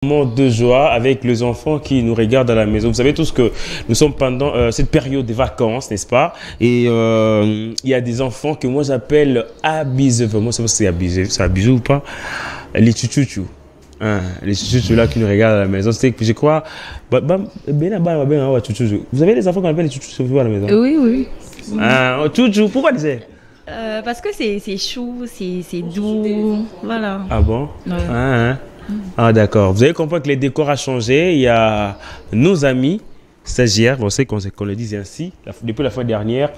Moment de joie avec les enfants qui nous regardent à la maison. Vous savez tous que nous sommes pendant cette période de vacances, n'est-ce pas? Et il y a des enfants que moi j'appelle abusés. Moi, je sais pas si c'est abusé, c'est abusé ou pas. Les chouchous. Hein, les chouchous là qui nous regardent à la maison. C'est que je crois. Vous avez des enfants qu'on appelle les chouchous à la maison? Oui, oui. Ah, chouchou, pourquoi dire? Parce que c'est chou, c'est doux, voilà. Ah bon? Ouais. Ah d'accord. Vous allez comprendre que les décors ont changé. Il y a nos amis stagiaires, on sait qu'on le disait ainsi, depuis la fois dernière,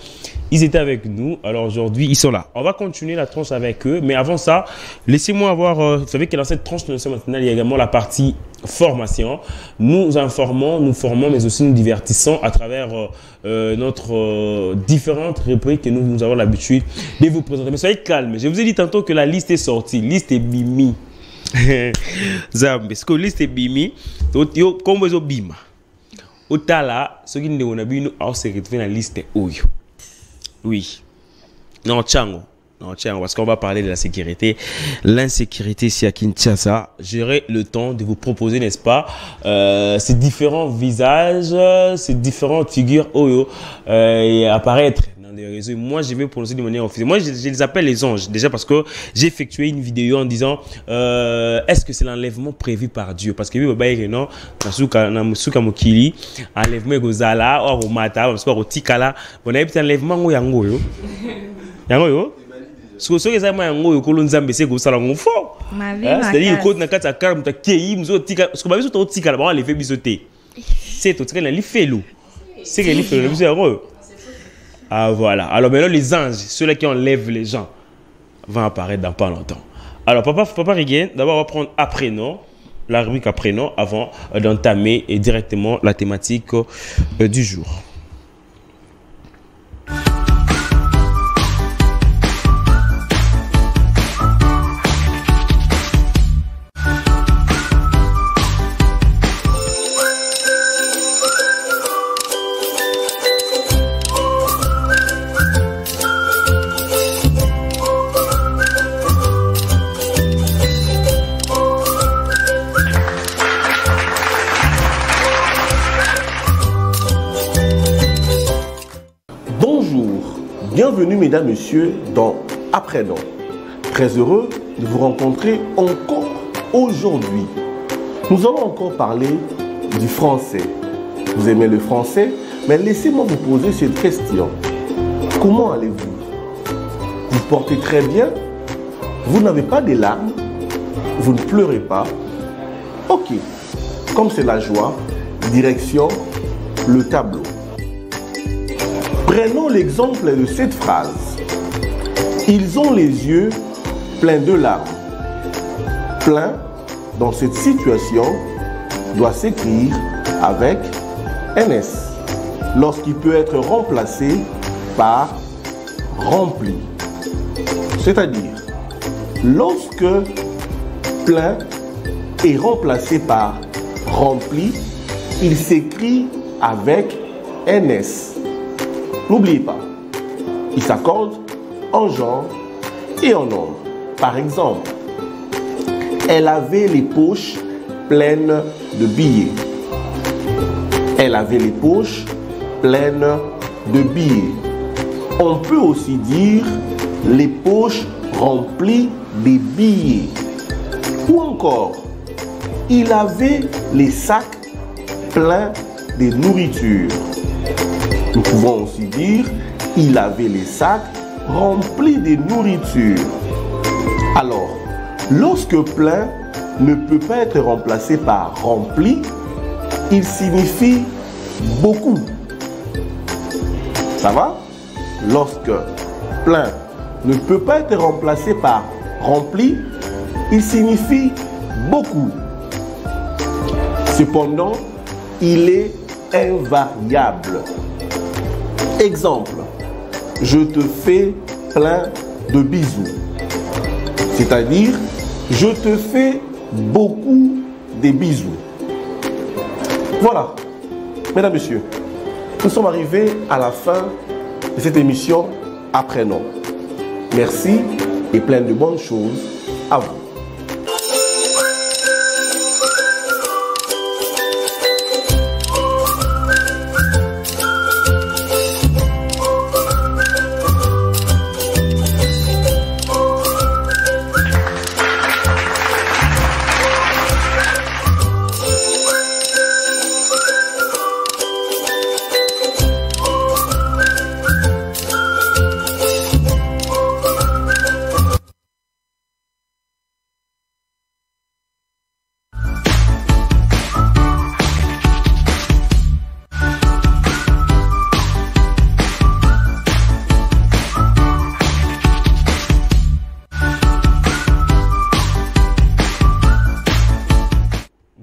ils étaient avec nous. Alors aujourd'hui, ils sont là. On va continuer la tranche avec eux. Mais avant ça, laissez-moi avoir... vous savez que dans cette tranche de leçon matinale, il y a également la partie formation. Nous informons, nous formons, mais aussi nous divertissons à travers notre différentes rubriques que nous avons l'habitude de vous présenter. Mais soyez calmes. Je vous ai dit tantôt que la liste est sortie. Liste est bimi. Zambe, ce que liste est bimi, comme vous bima. Otala, ce qui nous a vu nous secrétaire la liste oyo. Oui. Non, Tchango. Non, tiens, parce qu'on va parler de la sécurité. L'insécurité ici à Kinshasa. J'aurai le temps de vous proposer, n'est-ce pas, ces différents visages, ces différentes figures oyo apparaître dans des réseaux. Moi, je vais prononcer de manière officielle. Moi, je les appelle les anges. Déjà parce que j'ai effectué une vidéo en disant est-ce que c'est l'enlèvement prévu par Dieu? Parce que non, Nasuka Mokili, enlèvement egozala, ou mata, parce que tikala, on a eu un enlèvement ou yango yo. Yango yo? Ce que ça m'a dit, c'est que ça l'a fait. C'est-à-dire que quand tu as carrément qui ce que ma vie sur tika là, les fait bisoter. C'est tout ce qu'elle a fait loup. C'est qu'elle fait le heureux. Ah voilà. Alors maintenant les anges, ceux-là qui enlèvent les gens, vont apparaître dans pas longtemps. Alors papa Riguen, d'abord on va prendre après non, la rubrique après non, avant d'entamer directement la thématique du jour. Bienvenue mesdames, messieurs dans Après-Nom. Très heureux de vous rencontrer encore aujourd'hui. Nous allons encore parler du français. Vous aimez le français? Mais laissez-moi vous poser cette question. Comment allez-vous? Vous portez très bien? Vous n'avez pas des larmes? Vous ne pleurez pas? Ok. Comme c'est la joie, direction le tableau. Prenons l'exemple de cette phrase. Ils ont les yeux pleins de larmes. Plein, dans cette situation, doit s'écrire avec NS, lorsqu'il peut être remplacé par rempli. C'est-à-dire, lorsque plein est remplacé par rempli, il s'écrit avec NS. N'oubliez pas, il s'accorde en genre et en nombre. Par exemple, elle avait les poches pleines de billets. Elle avait les poches pleines de billets. On peut aussi dire les poches remplies de billets. Ou encore, il avait les sacs pleins de nourriture. Nous pouvons aussi dire il avait les sacs remplis de nourriture. Alors, lorsque plein ne peut pas être remplacé par rempli, il signifie beaucoup. Ça va? Lorsque plein ne peut pas être remplacé par rempli, il signifie beaucoup. Cependant, il est invariable. Exemple, je te fais plein de bisous. C'est-à-dire, je te fais beaucoup de bisous. Voilà, mesdames, messieurs, nous sommes arrivés à la fin de cette émission Après-Nom. Merci et plein de bonnes choses à vous.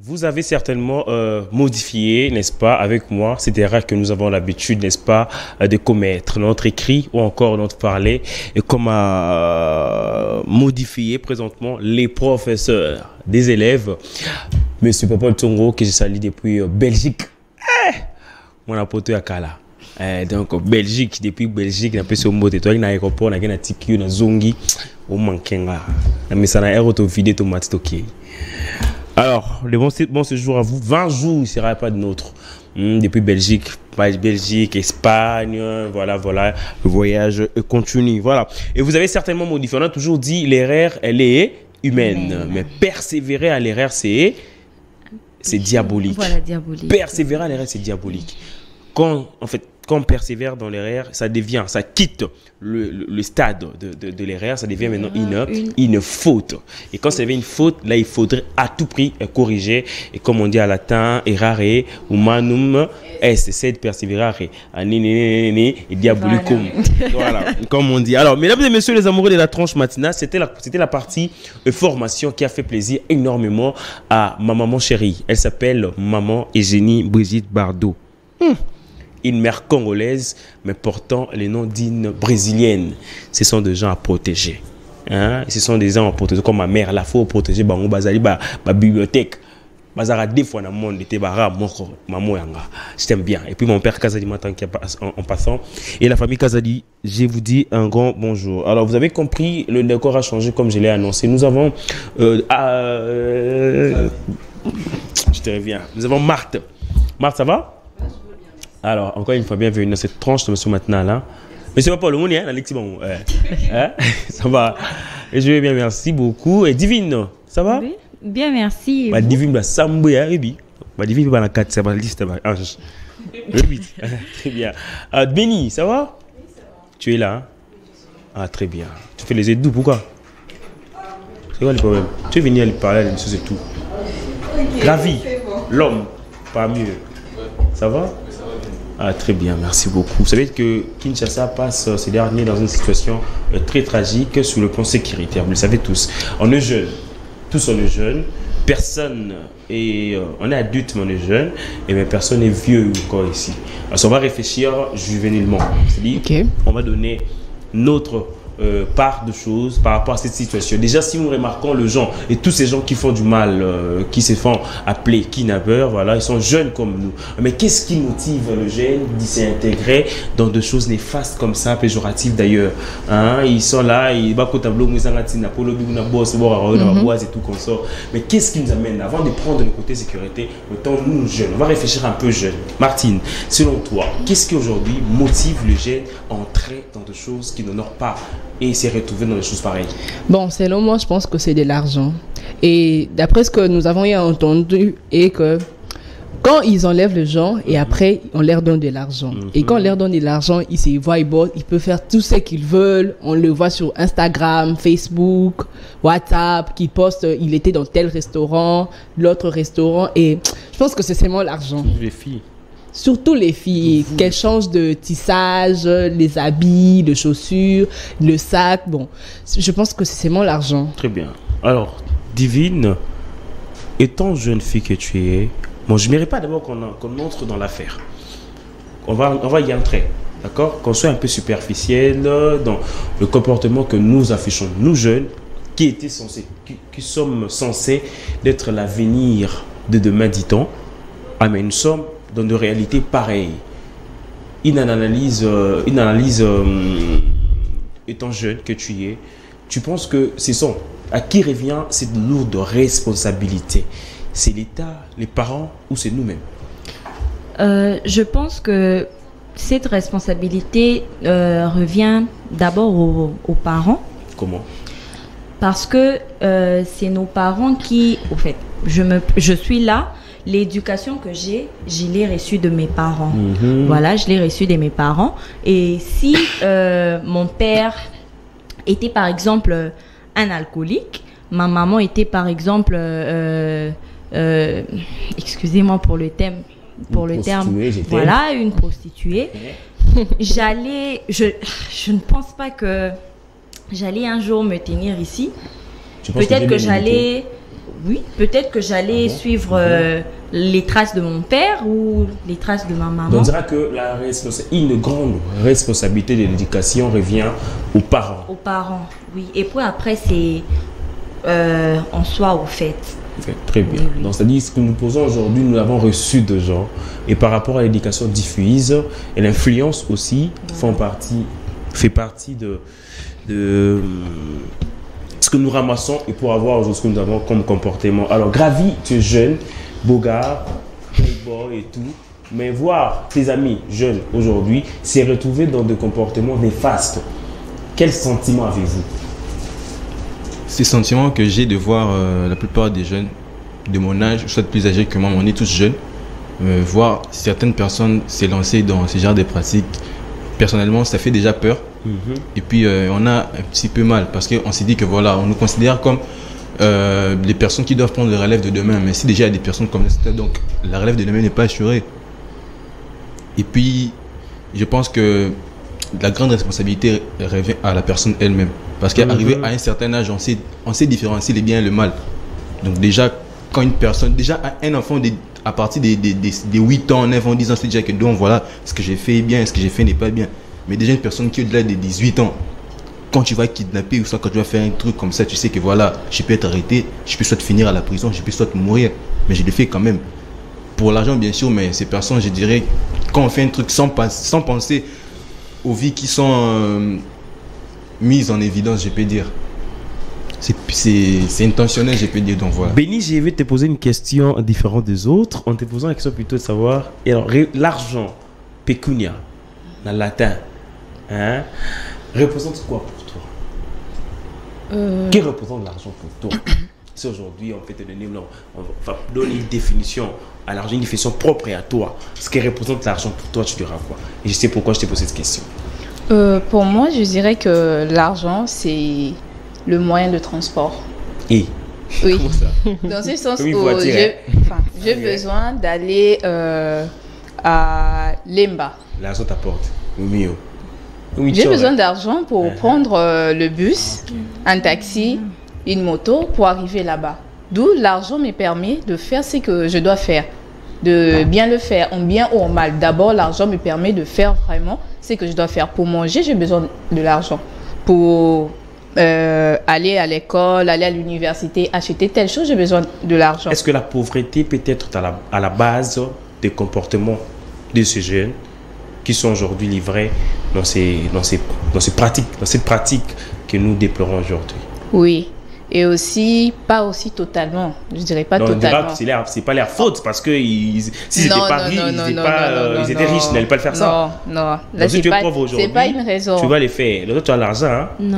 vous avez certainement modifié, n'est-ce pas, avec moi, cette erreur que nous avons l'habitude, n'est-ce pas, de commettre. Notre écrit ou encore notre parler, et comme modifier présentement les professeurs des élèves. Monsieur Papa Tongo, que je salue depuis Belgique. Mon apote à Kala. Donc, Belgique, depuis Belgique, on a fait un mot de toi, il y a un aéroport, il y a un ticket, il y a un zongi, au manquenga. Mais ça n'a pas été vidé, tout le monde. Alors, le bon séjour à vous. 20 jours, il ne sera pas de nôtre. Depuis Belgique, Espagne, voilà. Le voyage continue. Voilà. Et vous avez certainement modifié. On a toujours dit l'erreur, elle est humaine. Mais persévérer à l'erreur, c'est diabolique. Voilà, diabolique. Persévérer à l'erreur, c'est diabolique. Quand on persévère dans l'erreur, ça quitte le stade de l'erreur, ça devient maintenant une faute. Et quand ça devient une faute, là, il faudrait à tout prix corriger. Et comme on dit à latin, errare humanum est, c'est de persévérer. Et diabolicum. Voilà, comme on dit. Alors, mesdames et messieurs les amoureux de la tranche matinale, c'était la partie formation qui a fait plaisir énormément à ma maman chérie. Elle s'appelle Maman Eugénie Brigitte Bardot. Une mère congolaise, mais portant les noms d'une brésilienne. Ce sont des gens à protéger. Hein? Ce sont des gens à protéger. Comme ma mère, là, il faut protéger ma bibliothèque. Bazara deux fois dans le monde, était bara moko maman yanga. Je t'aime bien. Et puis mon père Kazadi m'attend en passant. Et la famille Kazadi, je vous dis un grand bonjour. Alors vous avez compris, le décor a changé comme je l'ai annoncé. Nous avons je te reviens. Nous avons Marthe. Marthe, ça va? Alors, encore une fois, bienvenue dans cette tranche de monsieur maintenant là. Monsieur Papa, le monde, Alexis, bon, ça va. Et je vais bien, merci beaucoup. Et Divine, ça va? Oui, bien, merci. Ma Divine, la Sambouya, Ribi. Ma Divine, la 4, ça va, liste, ange. Ribi, très bien. Benny, ça va? Oui, ça va. Tu es là, hein? Ah, très bien. Tu fais les aides doux, pourquoi? C'est quoi le problème? Tu es venu à lui parler, à c'est tout. La vie, l'homme, pas mieux. Ça va? Ah, très bien, merci beaucoup. Vous savez que Kinshasa passe ces derniers dans une situation très tragique sur le plan sécuritaire. Vous le savez tous. On est jeunes. Tous on est jeunes. Personne est... on est adulte, mais on est jeune. Et mais personne n'est vieux encore ici. Alors, on va réfléchir juvénilement. C'est-à-dire on va donner notre part de choses par rapport à cette situation. Déjà, si nous remarquons le genre et tous ces gens qui font du mal, qui se font appeler kidnappeurs, voilà, ils sont jeunes comme nous. Mais qu'est-ce qui motive le jeune d'y s'intégrer dans des choses néfastes comme ça, péjoratives d'ailleurs, hein? Ils sont là, ils battent au tableau, ils et tout comme ça. Mais qu'est-ce qui nous amène avant de prendre le côté sécurité, autant nous jeunes, on va réfléchir un peu jeunes. Martine, selon toi, qu'est-ce qui aujourd'hui motive le jeune à entrer dans des choses qui n'honorent pas et s'est retrouvé dans des choses pareilles? Bon, selon moi, je pense que c'est de l'argent. Et d'après ce que nous avons entendu, et que quand ils enlèvent les gens et après, on leur donne de l'argent. Et quand on leur donne de l'argent, ils se voient, ils peuvent faire tout ce qu'ils veulent. On le voit sur Instagram, Facebook, WhatsApp, qu'ils postent, il était dans tel restaurant, l'autre restaurant. Et je pense que c'est seulement l'argent. Les filles. Surtout les filles, qu'elles changent de tissage, les habits, les chaussures, le sac. Bon, je pense que c'est seulement l'argent. Très bien. Alors, Divine, étant jeune fille que tu es, bon, je n'aimerais pas d'abord qu'on entre dans l'affaire. On va y entrer, d'accord? Qu'on soit un peu superficiel dans le comportement que nous affichons, nous jeunes, qui sommes censés d'être l'avenir de demain, dit-on. Ah, mais nous sommes dans de réalités pareilles. Une analyse étant jeune que tu es, tu penses que à qui revient cette lourde responsabilité? C'est l'État, les parents ou c'est nous-mêmes? Je pense que cette responsabilité revient d'abord aux parents. Comment? Parce que c'est nos parents qui, au fait, je suis là. L'éducation que je l'ai reçue de mes parents. Voilà, je l'ai reçue de mes parents. Et si mon père était, par exemple, un alcoolique, ma maman était, par exemple, excusez-moi pour le terme, voilà, une prostituée, je ne pense pas que j'allais un jour me tenir ici. Peut-être que j'allais... oui, peut-être que j'allais suivre les traces de mon père ou les traces de ma maman. Donc, on dira que une grande responsabilité de l'éducation revient aux parents. Aux parents, oui. Et puis après, c'est en soi, au fait. Très bien. Oui, oui. Donc, c'est-à-dire ce que nous posons aujourd'hui, nous l'avons reçu de gens. Et par rapport à l'éducation diffuse et l'influence aussi, fait partie de ce que nous ramassons et pour avoir aujourd'hui ce que nous avons comme comportement. Alors, Gravi, tu es jeune, beau gars, playboy et tout, mais voir tes amis jeunes aujourd'hui s'est retrouvé dans des comportements néfastes. Quel sentiment avez-vous? Ces sentiments que j'ai de voir la plupart des jeunes de mon âge, soit plus âgés que moi, on est tous jeunes, voir certaines personnes s'élancer dans ce genre de pratiques, personnellement, ça fait déjà peur. Et puis, on a un petit peu mal parce qu'on s'est dit que voilà, on nous considère comme les personnes qui doivent prendre le relève de demain. Mais si déjà il y a des personnes comme ça, donc la relève de demain n'est pas assurée. Et puis, je pense que la grande responsabilité revient à la personne elle-même. Parce qu'arrivé à un certain âge, on sait différencier le bien et le mal. Donc déjà, quand une personne, déjà un enfant à partir des 8 ans, 9 ans, 10 ans, c'est déjà que donc voilà, ce que j'ai fait est bien, ce que j'ai fait n'est pas bien. Mais déjà une personne qui est au-delà des 18 ans, quand tu vas kidnapper ou soit quand tu vas faire un truc comme ça, tu sais que voilà, je peux être arrêté, je peux soit finir à la prison, je peux soit mourir. Mais je le fais quand même. Pour l'argent bien sûr, mais ces personnes, je dirais, quand on fait un truc sans penser aux vies qui sont mises en évidence, je peux dire. C'est intentionnel, je peux dire, donc voilà. Béni, je vais te poser une question différente des autres, en te posant la question plutôt de savoir, et alors, l'argent, pecunia, dans le latin, hein, représente quoi pour toi? Que représente l'argent pour toi? Si aujourd'hui on fait te donner, on va donner une définition à l'argent, une définition propre à toi, ce que représente l'argent pour toi, tu diras quoi? Et je sais pourquoi je t'ai posé cette question. Pour moi, je dirais que l'argent, c'est le moyen de transport. Et oui, comment ça? dans ce sens Comme une où voiture, j'ai besoin d'aller à Lemba. L'argent t'apporte. Mieux. J'ai besoin d'argent pour prendre le bus, un taxi, une moto pour arriver là-bas. D'où l'argent me permet de faire ce que je dois faire, de bien le faire, en bien ou en mal. D'abord, l'argent me permet de faire vraiment ce que je dois faire. Pour manger, j'ai besoin de l'argent. Pour aller à l'école, aller à l'université, acheter telle chose, j'ai besoin de l'argent. Est-ce que la pauvreté peut être à la base des comportements de ces jeunes qui sont aujourd'hui livrés dans cette pratique que nous déplorons aujourd'hui? Oui. Et aussi, pas aussi totalement. Je dirais pas totalement. C'est pas leur faute parce que s'ils n'étaient pas riches, ils étaient riches, ils n'allaient pas le faire ça. Non. Là, donc, si tu es pauvre aujourd'hui, c'est pas une raison. Tu vas les faire. L'autre, tu as l'argent. Hein? Non.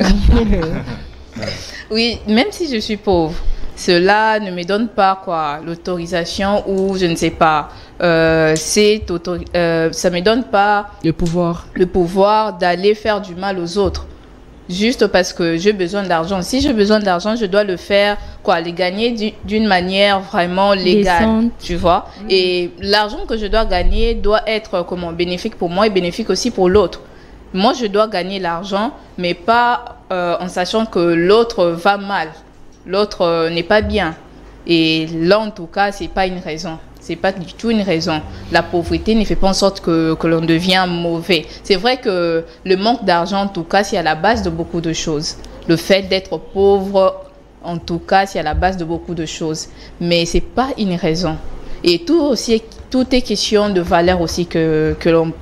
Oui, même si je suis pauvre, cela ne me donne pas l'autorisation ou je ne sais pas. Ça me donne pas le pouvoir d'aller faire du mal aux autres. Juste parce que j'ai besoin d'argent. Si j'ai besoin d'argent, je dois le faire, les gagner d'une manière vraiment légale, décente. Tu vois. Et l'argent que je dois gagner doit être bénéfique pour moi et bénéfique aussi pour l'autre. Moi, je dois gagner l'argent, mais pas en sachant que l'autre va mal, l'autre n'est pas bien. Et là, en tout cas, c'est pas une raison. C'est pas du tout une raison. La pauvreté ne fait pas en sorte que l'on devient mauvais. C'est vrai que le manque d'argent, en tout cas, c'est à la base de beaucoup de choses. Le fait d'être pauvre, en tout cas, c'est à la base de beaucoup de choses. Mais c'est pas une raison. Et tout est question de valeur aussi qu'on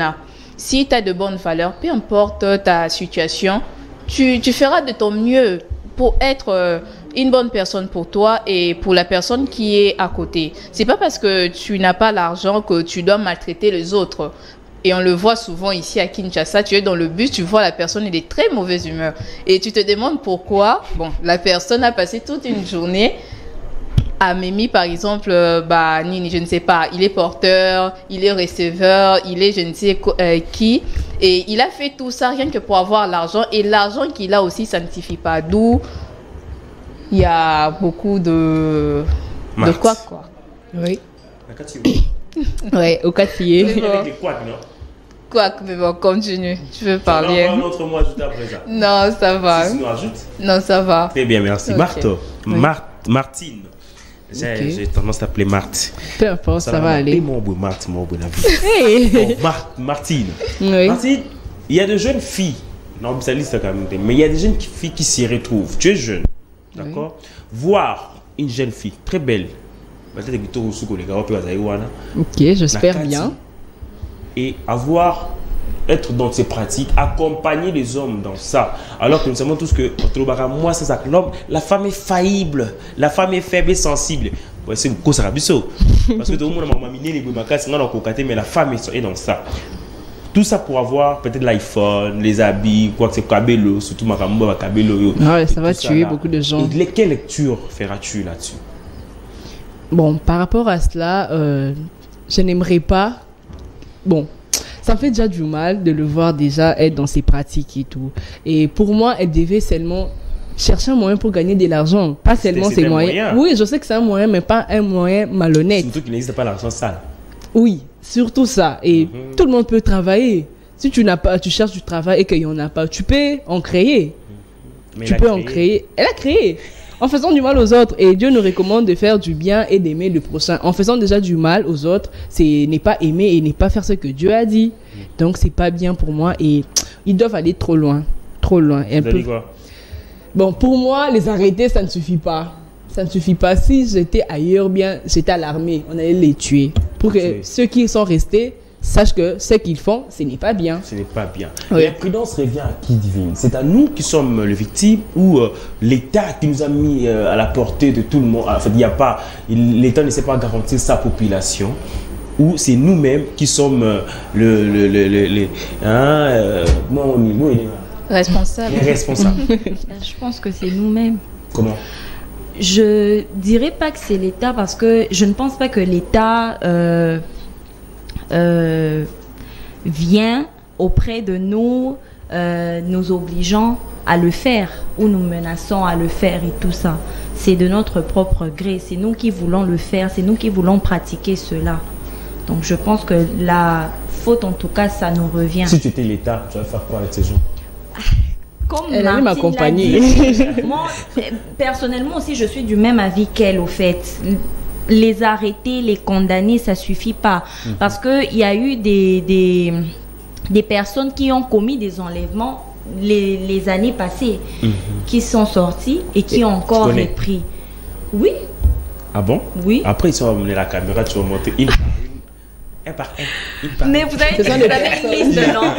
a. Si tu as de bonnes valeurs, peu importe ta situation, tu feras de ton mieux pour être une bonne personne pour toi et pour la personne qui est à côté. C'est pas parce que tu n'as pas l'argent que tu dois maltraiter les autres. Et on le voit souvent ici à Kinshasa, tu es dans le bus, tu vois la personne, elle est très mauvaise humeur. Et tu te demandes pourquoi. Bon, la personne a passé toute une journée à Mimi, par exemple, Nini, je ne sais pas, il est porteur, il est receveur, il est je ne sais qui. Et il a fait tout ça rien que pour avoir l'argent. Et l'argent qu'il a aussi, ça ne suffit pas. D'où il y a beaucoup de quoi. Oui. Oui, au quatrième. Quoi, mais bon, continue. Tu veux parler? Un autre mot ajouté après ça. Non, ça va. Si nous ajoute. Non, ça va. Très bien, merci. Okay. Marthe, Martine. J'ai tendance à t'appeler Marthe. Peu importe, ça va aller. Mon beau Marthe, mon beau la vie. Hey. Bon, Martine. Oui. Martine, il y a de jeunes filles. Non, ça liste quand même. Mais il y a des jeunes filles qui s'y retrouvent. Tu es jeune. D'accord? Voir une jeune fille très belle. Ok, j'espère bien. Et être dans ces pratiques, accompagner les hommes dans ça. Alors que nous savons tous que moi, c'est ça. L'homme, la femme est faillible, la femme est faible et sensible. Ouais, c'est beaucoup ça, parce que tout le monde m'a miné les boumakas, mais la femme est dans ça. Tout ça pour avoir peut-être l'iPhone, les habits, quoi que c'est Kabelo, surtout ma femme, Kabelo. Ouais, ça va tuer beaucoup de gens. Et quelle lecture feras-tu là-dessus? Bon, par rapport à cela, je n'aimerais pas. Bon, ça me fait déjà du mal de le voir déjà être dans ses pratiques et tout. Et pour moi, elle devait seulement chercher un moyen pour gagner de l'argent. Pas seulement ses moyens. Oui, je sais que c'est un moyen, mais pas un moyen malhonnête. Surtout qu'il n'existe pas l'argent sale. Oui, surtout ça. Et tout le monde peut travailler. Si tu n'as pas, tu cherches du travail et qu'il n'y en a pas, tu peux en créer. Mais tu peux en créer. Elle a créé. En faisant du mal aux autres. Et Dieu nous recommande de faire du bien et d'aimer le prochain. En faisant déjà du mal aux autres, c'est n'est pas aimer et n'est pas faire ce que Dieu a dit. Donc c'est pas bien pour moi et ils doivent aller trop loin. Trop loin. Et bon, pour moi, les arrêter, ça ne suffit pas. Ça ne suffit pas. Si j'étais ailleurs, bien, j'étais à l'armée, on allait les tuer. Pour que ceux qui sont restés sachent que ce qu'ils font, ce n'est pas bien. Ce n'est pas bien. Oui. L'imprudence revient à qui divine? C'est à nous qui sommes les victimes ou l'État qui nous a mis à la portée de tout le monde? En fait, l'État ne sait pas garantir sa population. Ou c'est nous-mêmes qui sommes Responsable. les responsables. Je pense que c'est nous-mêmes. Comment? Je dirais pas que c'est l'État parce que je ne pense pas que l'État vient auprès de nous, nous obligeant à le faire ou nous menaçant à le faire et tout ça. C'est de notre propre gré. C'est nous qui voulons le faire. C'est nous qui voulons pratiquer cela. Donc je pense que la faute, en tout cas, ça nous revient. Si tu étais l'État, tu vas faire quoi avec ces gens? Comme elle allait m'accompagner. Moi, personnellement aussi, je suis du même avis qu'elle, au fait. Les arrêter, les condamner, ça suffit pas. Parce qu'il y a eu des personnes qui ont commis des enlèvements les années passées, qui sont sorties et qui ont encore repris. Oui. Ah bon? Oui. Après, ils sont amenés la caméra, tu vas monter un par un. Mais vous avez dit que vous avez une liste, non?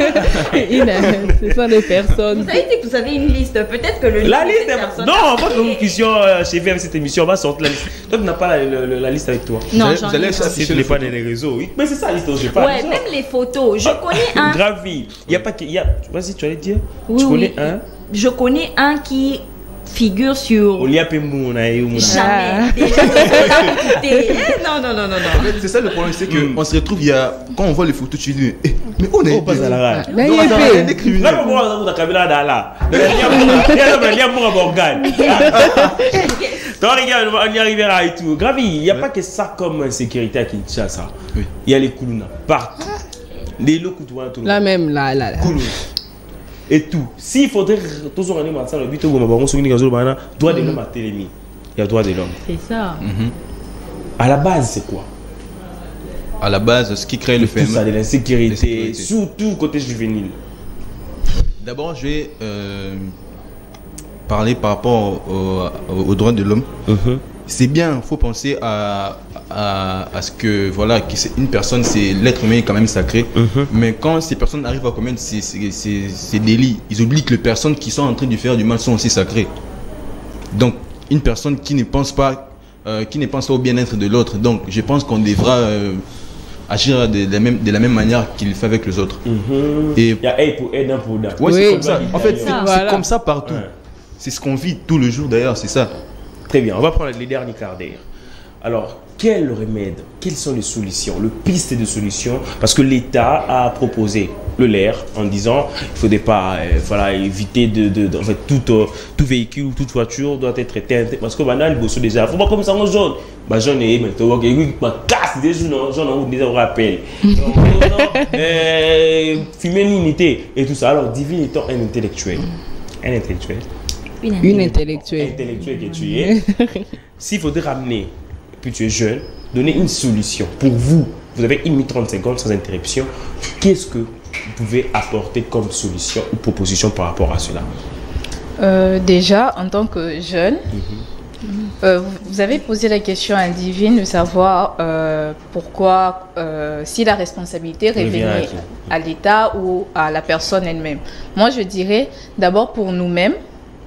Ce sont des personnes. Vous avez dit que vous avez une liste. Peut-être que la liste est... Non, pas que nous puissions chez avec cette émission, on va sortir la liste. Toi, tu n'as pas la liste avec toi. Non, j'en ai pas. Si tu n'es pas dans les réseaux, oui. Mais c'est ça la liste dont je parle. Ouais, même les photos. Je connais un. Gravi. Il n'y a pas que... Vas-y, tu allais dire? Oui, tu connais un? Je connais un qui figure sur... Jamais. Déjà, non. C'est ça le problème, c'est qu'on se retrouve, quand on voit les photos, tu dis, mais on est... pas à la rage. Mais Là, on a caméra là. On y arrivera et tout. Gravi, il n'y a pas que ça comme sécurité à Kinshasa. Il y a les Koulouna partout. Les Lokoutoua, tout le monde. Là même, là. Et tout. S'il faudrait toujours aller dans le but où on va se dire droit de l'homme à Télémi. Il y a droit de l'homme. C'est ça. À la base, c'est quoi? À la base, ce qui crée le phénomène. Tout ça, de l'insécurité, surtout côté juvénile. D'abord, je vais parler par rapport aux droits de l'homme. C'est bien, il faut penser à ce que, voilà, une personne, c'est l'être humain est quand même sacré. Mais quand ces personnes arrivent à commettre ces délits, ils oublient que les personnes qui sont en train de faire du mal sont aussi sacrées. Donc, une personne qui ne pense pas au bien-être de l'autre. Donc, je pense qu'on devra agir de la même manière qu'il fait avec les autres. Et il y a aide pour aide, un pour d'un. Ouais, c'est comme ça. En fait, voilà. c'est comme ça partout. C'est ce qu'on vit tout le jour d'ailleurs, c'est ça. Très bien, on va prendre les derniers quarts d'heure. Alors, quel remède? Quelles sont les solutions? Le piste de solutions? Parce que l'État a proposé le LER en disant il ne faudrait pas éviter en fait, tout véhicule, toute voiture doit être éteinte. Parce que maintenant, il bosse déjà. Il ne faut pas comme ça en jaune. Jaune est maintenant, il casse des jaune en route, déjà on rappelle. Fumer l'unité et tout ça. Alors, divine étant un intellectuel. Un intellectuel. Une intellectuelle. Intellectuel que tu es. s'il faudrait ramener, puis tu es jeune, donner une solution pour vous, vous avez 1 minute 30 secondes sans interruption, qu'est-ce que vous pouvez apporter comme solution ou proposition par rapport à cela? Déjà, en tant que jeune, vous avez posé la question à Divine de savoir pourquoi, si la responsabilité revenait à l'État ou à la personne elle-même. Moi, je dirais d'abord pour nous-mêmes,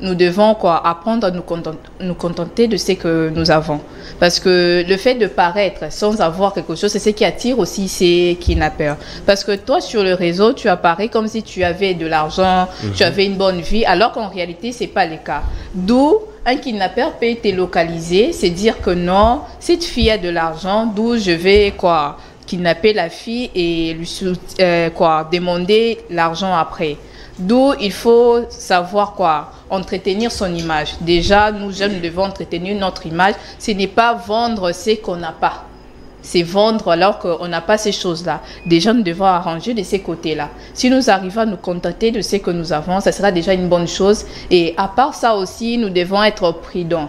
nous devons apprendre à nous contenter de ce que nous avons. Parce que le fait de paraître sans avoir quelque chose, c'est ce qui attire aussi ces kidnappeurs. Parce que toi, sur le réseau, tu apparais comme si tu avais de l'argent, tu avais une bonne vie, alors qu'en réalité, ce n'est pas le cas. D'où un kidnappeur peut te localiser, c'est dire que non, cette fille a de l'argent, d'où je vais kidnapper la fille et lui demander l'argent après. D'où il faut savoir entretenir son image. Déjà, nous jeunes, nous devons entretenir notre image. Ce n'est pas vendre ce qu'on n'a pas. C'est vendre alors qu'on n'a pas ces choses-là. Déjà, nous devons arranger de ces côtés-là. Si nous arrivons à nous contenter de ce que nous avons, ça sera déjà une bonne chose. Et à part ça aussi, nous devons être prudents.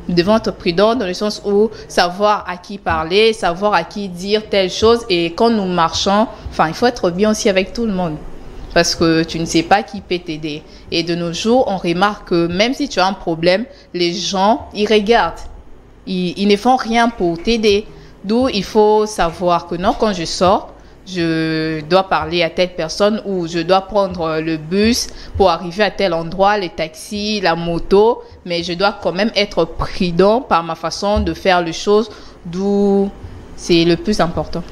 Nous devons être prudents dans le sens où savoir à qui parler, savoir à qui dire telle chose. Et quand nous marchons, il faut être bien aussi avec tout le monde. Parce que tu ne sais pas qui peut t'aider. Et de nos jours, on remarque que même si tu as un problème, les gens, ils regardent. Ils ne font rien pour t'aider. D'où il faut savoir que non, quand je sors, je dois parler à telle personne ou je dois prendre le bus pour arriver à tel endroit, les taxis, la moto. Mais je dois quand même être prudent par ma façon de faire les choses. D'où c'est le plus important.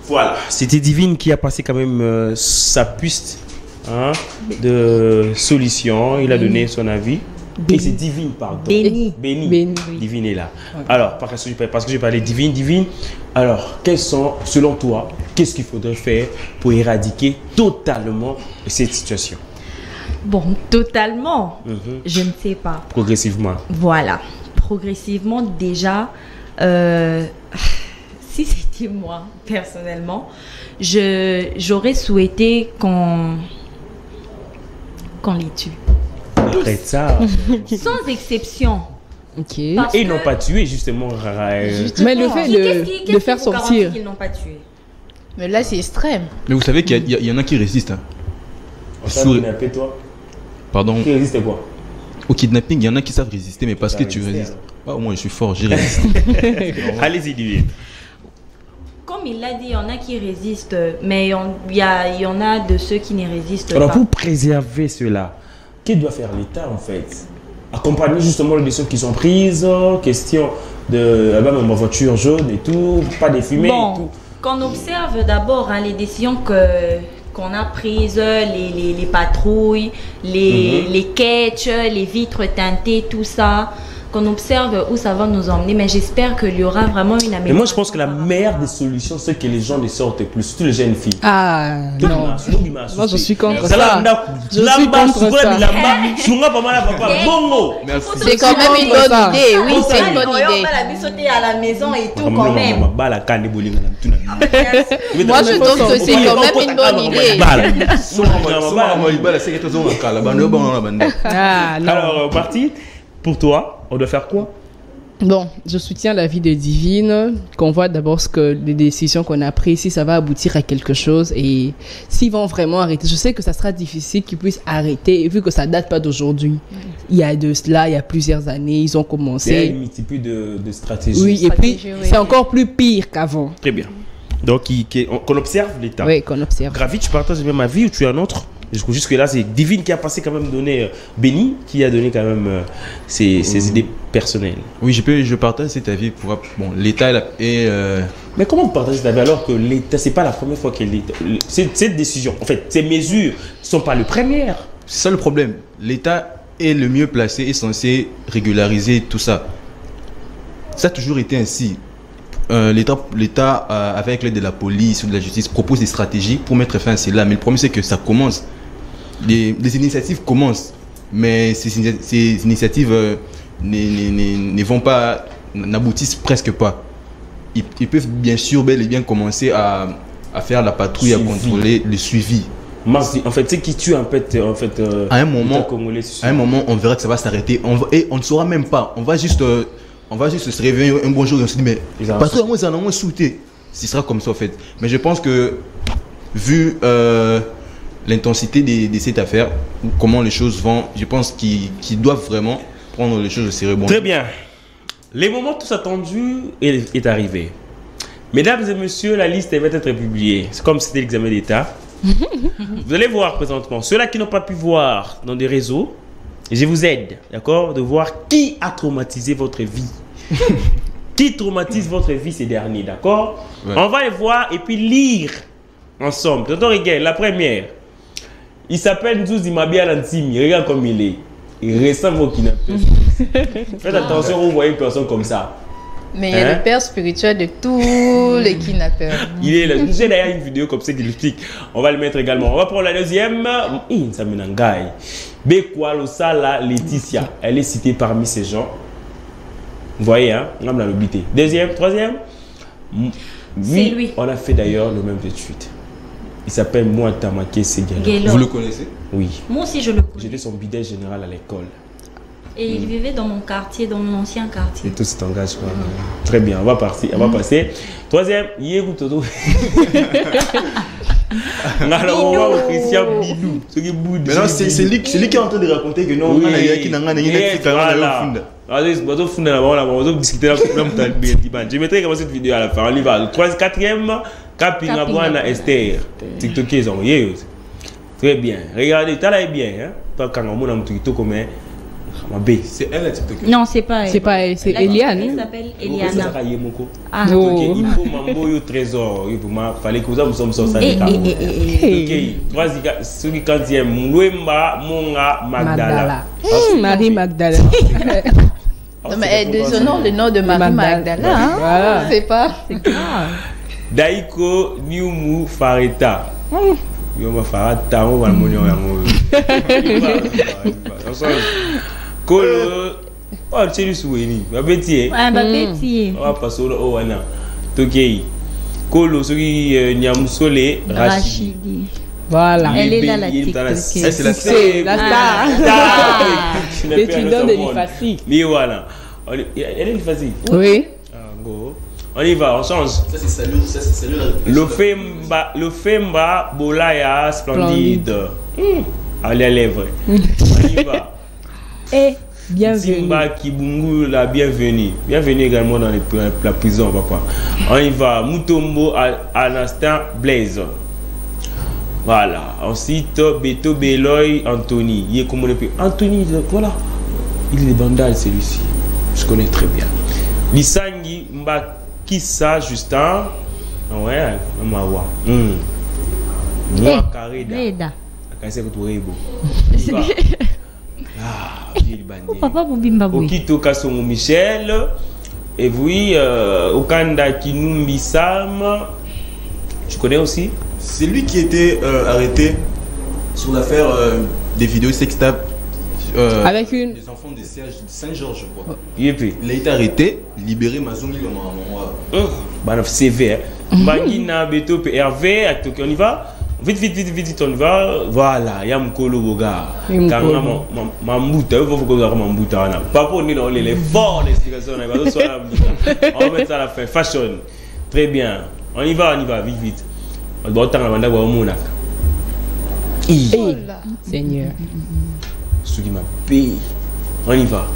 Voilà, c'était Divine qui a passé quand même sa piste de solution. Il a donné son avis. Et c'est Divine, pardon. Béni. Divine est là. Okay. Alors, parce que j'ai parlé Divine. Alors, quels sont, selon toi, qu'est-ce qu'il faudrait faire pour éradiquer totalement cette situation? Bon, totalement, je ne sais pas. Progressivement. Voilà. Progressivement, déjà, si c'était moi, personnellement, j'aurais souhaité qu'on les tue. Après ça. Sans exception. Ok. Et ils n'ont pas tué, justement. Mais le fait de faire sortir. Qu'ils n'ont pas tué. Mais là, c'est extrême. Mais vous savez qu'il y en a qui résistent. On t'a kidnappé, toi? Pardon. Qui résiste quoi? Au kidnapping, il y en a qui savent résister, mais parce que tu résistes. Ah, moi, je suis fort, j'ai résisté. Allez-y, Divine. Comme il l'a dit, il y en a qui résistent, mais il y en a de ceux qui ne résistent Alors, pas. pour préserver cela, que doit faire l'État en fait? Accompagner justement les décisions qui sont prises, question de ma voiture jaune et tout, pas de fumée et tout. Qu'on observe d'abord les décisions qu'on a prises, les patrouilles, les catchs, les vitres teintées, tout ça. Qu'on observe où ça va nous emmener, mais j'espère qu'il y aura vraiment une amélioration. Mais moi, je pense que la meilleure des solutions, c'est que les gens ne sortent plus, surtout les jeunes filles. Ah, non. Moi, je suis contre ça. Je suis contre ça. C'est quand même une bonne idée. Oui, c'est une bonne idée. On va la sauter à la maison et tout quand même. Moi, je trouve que c'est quand même une bonne idée. Alors, Marty, pour toi, on doit faire quoi? Bon, je soutiens l'avis de Divine, qu'on voit d'abord les décisions qu'on a prises, si ça va aboutir à quelque chose et s'ils vont vraiment arrêter. Je sais que ça sera difficile qu'ils puissent arrêter, vu que ça date pas d'aujourd'hui. Il y a de cela, il y a plusieurs années, ils ont commencé. Il y a une multitude de stratégies. Oui, et puis c'est encore plus pire qu'avant. Très bien. Donc, qu'on observe l'État. Oui, qu'on observe. Gravi, tu partages le même avis ou tu as un autre? Jusque-là, c'est Divine qui a passé quand même donné, Béni qui a donné quand même ses idées personnelles. Oui, je partage cet avis. L'État est... Mais comment vous partagez cet avis alors que l'État, c'est pas la première fois que l'État... Cette décision, en fait, ces mesures ne sont pas les premières. C'est ça le problème. L'État est le mieux placé, est censé régulariser tout ça. Ça a toujours été ainsi. L'État, avec l'aide de la police ou de la justice, propose des stratégies pour mettre fin à cela. Mais le problème, c'est que ça commence. Les initiatives commencent, mais ces initiatives n'aboutissent presque pas. Ils peuvent bien sûr bel et bien commencer à faire la patrouille, à contrôler le suivi. En fait, c'est qui tue à un moment, on verra que ça va s'arrêter. Et on ne saura même pas. On va juste on va juste se réveiller un bon jour et on se dit mais parce que moi ça n'a moins sauté. Ce sera comme ça en fait. Mais je pense que vu l'intensité de cette affaire, comment les choses vont, je pense qu'ils doivent vraiment prendre les choses au sérieux. Bon. Très bien. Les moments tous attendus est arrivé. Mesdames et messieurs, la liste va être publiée. C'est comme si c'était l'examen d'État. Vous allez voir présentement, ceux-là qui n'ont pas pu voir dans des réseaux, je vous aide, d'accord, de voir qui a traumatisé votre vie. Qui traumatise votre vie ces derniers, d'accord? Ouais. On va les voir et puis lire ensemble. Tonton Rigel, la première. Il s'appelle Nzouzi Mabi Alantimi. Regarde comme il est. Il ressemble au kidnappeur. Faites attention, vous voyez une personne comme ça. Mais il y a le père spirituel de tous les kidnappeurs. Il est là. J'ai d'ailleurs une vidéo comme ça qui l'explique. On va le mettre également. On va prendre la deuxième. Ça me n'engaille. Bekwa Losala Laetitia. Elle est citée parmi ces gens. Vous voyez, hein? On a l'obité. Deuxième, troisième. C'est lui. On a fait d'ailleurs le même de suite. Il s'appelle Mouatamake Segala. Vous le connaissez? Oui. Moi aussi, je le connais. J'étais son bidet général à l'école. Et il vivait dans mon quartier, dans mon ancien quartier. Et tout cet engagement. Très bien, on va passer. On va passer. Troisième, Yéhou Toto. Alors, on va au Christian Bidou. Maintenant, c'est lui qui est en train de raconter que non, il y a qui n'a rien je mettrai comme cette vidéo à la fin. On y va. Quatrième, Kapingabwana Esther. TikTok, ils ont. Très bien. Regardez, t'as là bien. Toi, quand on a un TikTok comme c'est elle la TikTok. Non, c'est pas elle. C'est pas elle, c'est Eliane. Elle s'appelle Eliana. Ah, ok. Il faut m'envoyer au trésor. Il fallait que vous me sommes sur ça. Ok. Troisième, celui quatrième, Mwemba Monga Magdala. Marie Magdala. Non, mais donnons le nom de Marie Magdala. Voilà. C'est pas. C'est grave. Daiko Niumu Fareta. Yoma Farata, on va le monnaie. Kolo, oh, c'est lui souvenir. Babeti, Babeti. On va passer au Wana. Tokei. Kolo, celui Niamusole Rachidi. Voilà. Elle est là, la TikTok. C'est la star. Et tu donnes de l'Ifasi. Mais voilà. Elle est l'Ifasi. Oui. Go. On y va, on change. Ça c'est salut. Le Femba Bolaya Splendide. Allez à lèvres. On y va. Et bienvenue. Simba Kibungu, la bienvenue. Bienvenue également dans la prison, papa. On y va. Mutombo Anastin Blaise. Voilà. Ensuite, Beto Beloy Anthony. Il est comme on appelle. Anthony, voilà. Il est bandal celui-ci. Je connais très bien. Lisangi Mbakissa Justin. Ouais, Mawa. Moi, Kareda. Akase Kuturebo. Ah, Papa Boubimba Boui. Okito Kasongo Michel. Et oui, Okanda Kinumbi Sam. Tu connais aussi? C'est lui qui était arrêté sur l'affaire des vidéos sextapes avec une des enfants de Saint-Georges, je crois. Il a été arrêté, libéré, Mazongi le maman. Bah, CV. Bangina Beto Hervé, on y va. Vite, on y va. Voilà, il y a Mkolo Boga. Mambuta, il faut que vous Mambuta. Pas pour nous, on est fort, l'explication. On va mettre ça à la fin. Fashion. Très bien. On y va, vite. On doit attendre la bande Monac. Seigneur. Ce qui m'a payé. On y va.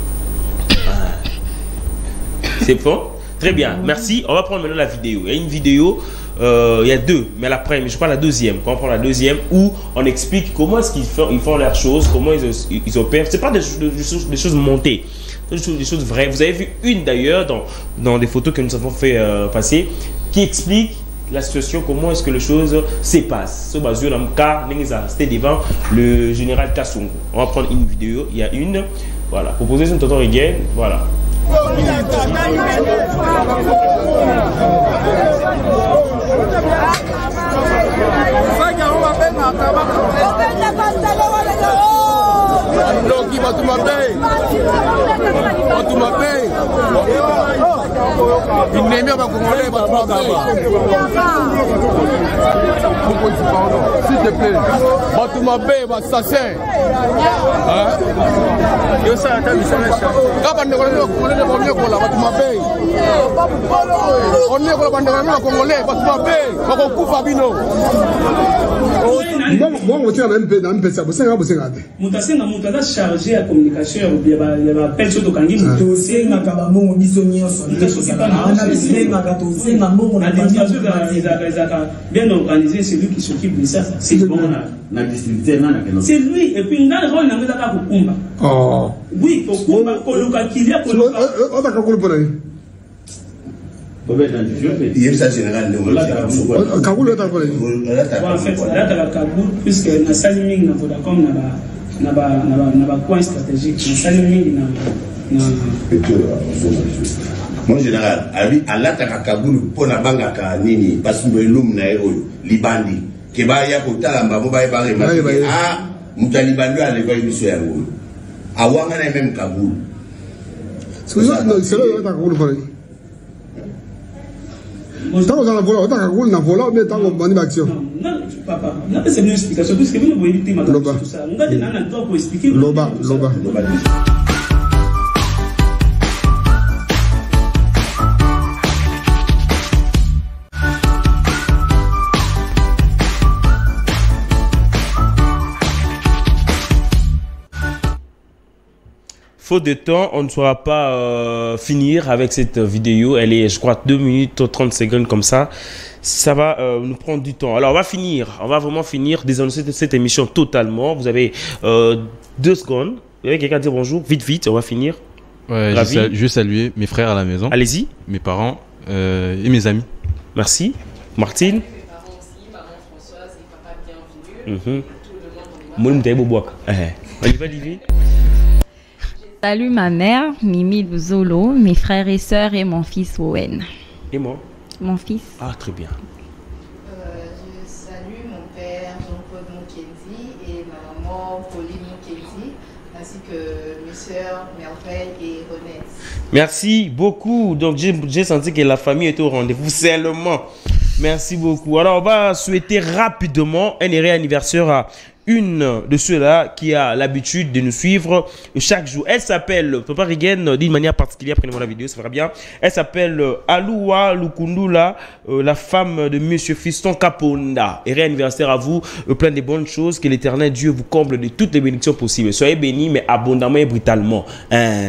C'est bon? Très bien, merci. On va prendre maintenant la vidéo. Il y a une vidéo, il y a deux, mais la première, je crois la deuxième. On prend la deuxième où on explique comment est-ce qu'ils font leurs choses, comment ils opèrent. C'est pas des choses montées, des choses vraies. Vous avez vu une d'ailleurs dans des photos que nous avons fait passer qui explique la situation, comment est-ce que les choses se passent. Ce basé dans le cas, c'était devant le général Kassongo. On va prendre une vidéo, il y a une. Voilà, proposition de Tonton Rigel, voilà. S'il te plaît, Batumabé, Bassassin. Chargé à communication, il y a appel sur le kangi. Bien organisé, c'est lui qui s'occupe de ça. C'est bon. C'est lui. Et puis, il a le rôle de la Kumba. Oui, au Kumba, il y a il y a ça général de Kaboul est en fait, là, tu as Kaboul, puisque na saliming na Vodacom na ba coin stratégique, na saliming na mon général, à l'attaque Kaboul pour la banque à Nini, parce que l'homme n'a libandi, qui va y avoir pour Talamba, vous va y parler, ah, Moutalibandu à l'école du Soya, à Wangana même Kaboul. C'est là que Kaboul fait. Tant qu'on a volé, on a volé, mais tant qu'on a une action. Non, papa, c'est une explication. Puisque vous voyez tout ça. On a des gens pour expliquer. Loba. Faute de temps, on ne saura pas finir avec cette vidéo. Elle est, je crois, 2 minutes 30 secondes comme ça. Ça va nous prendre du temps. Alors, on va finir. On va vraiment finir, désannoncer cette émission totalement. Vous avez 2 secondes. Vous avez quelqu'un dire bonjour. Vite, on va finir. Ouais, je veux saluer mes frères à la maison. Allez-y. Mes parents et mes amis. Merci. Martine. Mes parents aussi, maman Françoise et papa bienvenue. Tout le monde. On y va, Livy. Salut ma mère, Mimi Luzolo, mes frères et sœurs et mon fils Owen. Et moi? Mon fils. Ah, très bien. Je salue mon père Jean-Paul Mukenzi et ma maman Pauline Mukenzi, ainsi que mes sœurs Merveille et Renette. Merci beaucoup. Donc, j'ai senti que la famille était au rendez-vous seulement. Merci beaucoup. Alors, on va souhaiter rapidement un heureux anniversaire à une de ceux-là qui a l'habitude de nous suivre chaque jour. Elle s'appelle, Papa Rigen, d'une manière particulière, prenez-moi la vidéo, ça fera bien. Elle s'appelle Aloua Lukundula, la femme de Monsieur Fiston Kaponda. Et réanniversaire à vous, plein de bonnes choses, que l'éternel Dieu vous comble de toutes les bénédictions possibles. Soyez bénis, mais abondamment et brutalement.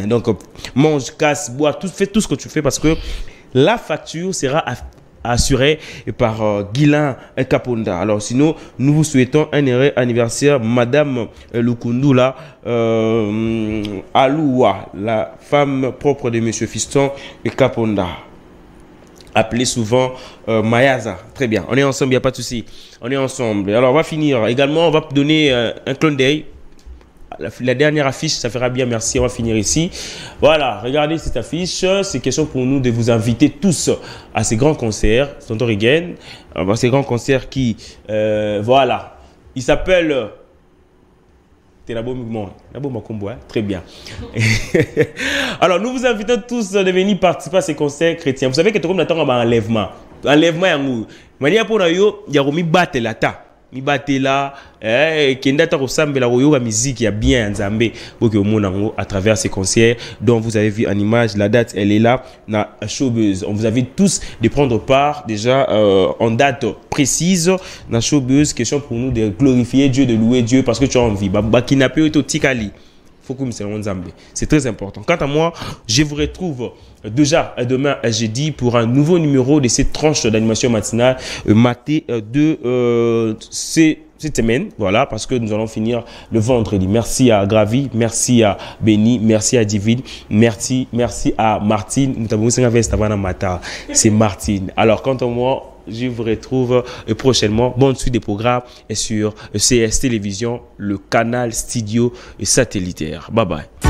Donc, mange, casse, bois, fais tout ce que tu fais parce que la facture sera assuré par Guilain Kaponda. Alors sinon, nous vous souhaitons un heureux anniversaire, Madame Lukundula Aloua, la femme propre de Monsieur Fiston Kaponda. Appelé souvent Mayaza. Très bien, on est ensemble, il n'y a pas de souci. On est ensemble. Alors on va finir. Également, on va donner un clin d'œil. La dernière affiche, ça fera bien, merci, on va finir ici. Voilà, regardez cette affiche, c'est question pour nous de vous inviter tous à ces grands concerts, Tonton Rigen, ces grands concerts qui, voilà, il s'appelle... Très bien. Alors, nous vous invitons tous de venir participer à ces concerts chrétiens. Vous savez que tout le monde attend un enlèvement. Enlèvement, il y a un lata. Mi batela kenda ta ressemble la royo musique ya bien nzambe boke omonango à travers ces concerts dont vous avez vu en image. La date elle est là na Showbuzz. On vous invite tous de prendre part déjà en date précise na Showbuzz. Question pour nous de glorifier Dieu, de louer Dieu parce que tu as envie ba kinape to tikali. C'est très important. Quant à moi, je vous retrouve déjà demain jeudi pour un nouveau numéro de cette tranche d'animation matinale maté de cette semaine. Voilà, parce que nous allons finir le vendredi. Merci à Gravi, merci à Béni, merci à Divine, merci à Martine. C'est Martine. Alors, quant à moi, je vous retrouve prochainement. Bonne suite des programmes et sur CS Télévision, le canal studio satellitaire. Bye bye.